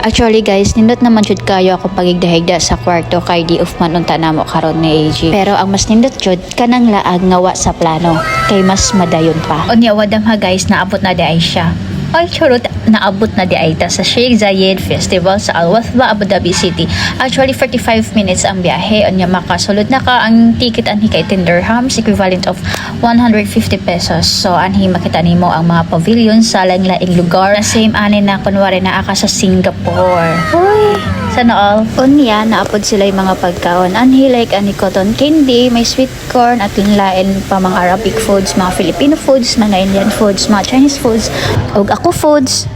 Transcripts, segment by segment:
Actually guys, nindot naman jud kayo ako pagigdahigda sa kwarto kay di of man unta namo karon ni AG. Pero ang mas nindot jud kanang laag ngawa sa plano kay mas madayon pa. Unya wadam ha guys, naabot na di ay siya. Ay, charot, naabot na di ay ta sa Sheikh Zayed Festival sa Al Wathba, Abu Dhabi City. Actually, 45 minutes ang biyahe. Unya makasulod na ka ang ticket anhi kay 10 dirhams, equivalent of 150 pesos. So, anhi makita nimo ang mga pavilion sa laing-laing lugar. Na same ani na kunwari na aka sa Singapore. Uy, sana all. Unya, naapod sila yung mga pagkaon. Anhi like ani cotton candy, may sweet corn, at lain pa mga Arabic foods, mga Filipino foods, mga Indian foods, mga Chinese foods, ug ako foods.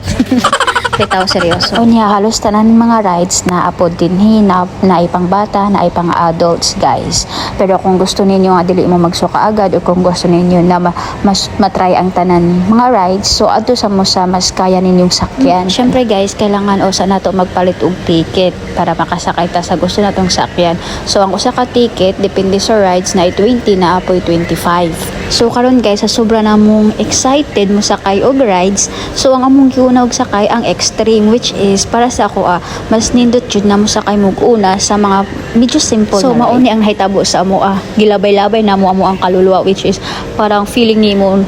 Bitaw seryoso. Unya halos tanan mga rides na apod dinhi na ipang bata, na ipang adults guys. Pero kung gusto ninyo nga dili mo magsuka agad o kung gusto ninyo na mas matry ang tanan mga rides, so adto sa mo sa mas kaya ninyong sakyan. Syempre guys, kailangan usa nato magpalit og ticket para makasakay ta sa gusto natong sakyan. So ang usa ka ticket depende sa rides na 20 na apoy 25. So karon guys, sa sobra namong excited mo sakay og rides, so ang among giuna og sakay ang extreme, which is para sa ako mas nindot jud na mo sakay mog una sa mga medyo simple. So mauni ang hitabo sa amo gilabay-labay na mo ang kaluluwa, which is parang feeling nimo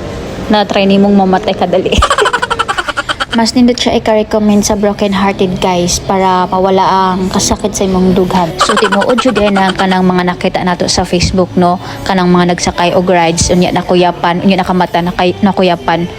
na try nimong mamatay kadali. Mas nindot siya i-recommend sa broken hearted guys para mawala ang kasakit sa imong dughan. So tinuod jud na kanang mga nakita nato sa Facebook no, kanang mga nagsakay og rides unya nakuyapan, unya nakamata nakuyapan.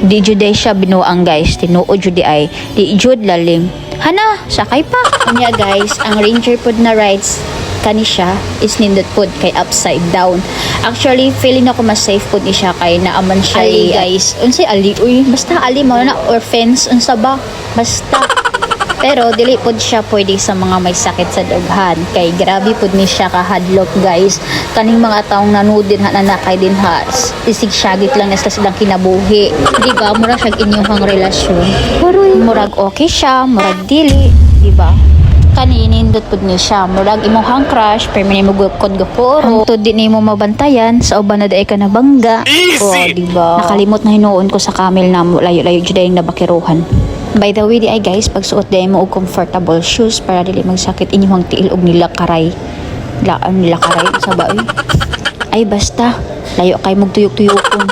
Di jud siya binuang guys, tinuod jud ay di jud lalim. Hana, sakay pa. Unya guys, ang ranger pod na rides kani siya is nindot pod kay upside down. Actually feeling ako mas safe pod ni siya kay naaman siya ali guys. Unsay ali uy, basta ali mo na or fence unsa ba? Basta. Pero dili pod siya pwede sa mga may sakit sa dughan kay grabe pod ni siya kahadlok guys. Kaning mga taong nanood din ha nanakay din ha, isig syagit lang nasta silang kinabuhi. Di ba murag siya inyong relasyon. Murag okay siya, murag dili, di ba? Kaninindot pod ni siya murag imong crush pero mo gukod gaporo to di nimo mabantayan sa uban na daay ka nabangga. Oh, di ba? Nakalimot na hinuon ko sa camel na layo-layo jud ay nabakiruhan. By the way di ay guys, pagsuot day mo og comfortable shoes para dili magsakit inyong tiil og nilakaray. Nilakaray sa baoy. Ay basta, layo kay mog tuyok-tuyokon.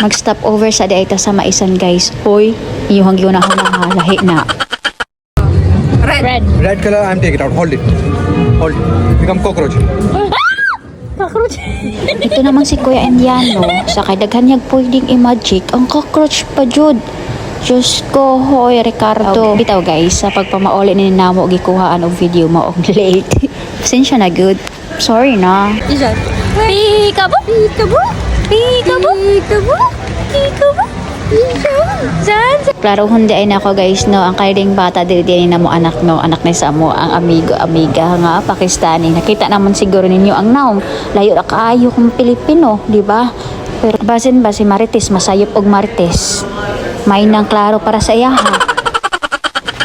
Mag-stop over sa daay ta sa maisan guys. Hoy, inyong gihunahon na lahi na. Red color, I'm taking it out. Hold it. Hold it. Become cockroach. Cockroach. Ito naman si Kuya Indiano. Sa kadaghan niyag pwedeng i-magic ang cockroach pa jud. Diyos ko, hoy Ricardo. Bitaw guys, sa pagpamauli ni namo gikuhaan og video mo og late. Pasensya na good. Sorry na. Peekaboo. Peekaboo. Peekaboo. Peekaboo. Peekaboo. Klaro hindi ay nako guys no, ang kailing bata dili na mo anak no, anak ni sa mo ang amiga nga Pakistani. Nakita naman siguro ninyo ang naong layo ra kaayo kung Pilipino, di ba? Pero basin ba si Marites masayop og Marites. May nang klaro para sa iya ha.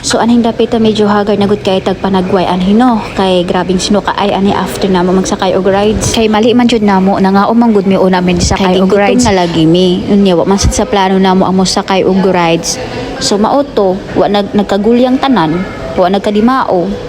So aning dapita medyo haggard na gud kay tagpanagway anhino kay grabing sinuka ay ani after na mo magsakay og rides kay mali man jud namo nga umang gud mi una min sakay og rides nga lagi mi unya wa man sa plano namo amo sakay og rides. So mauto wa nagkagulyang tanan, wa nagkadimao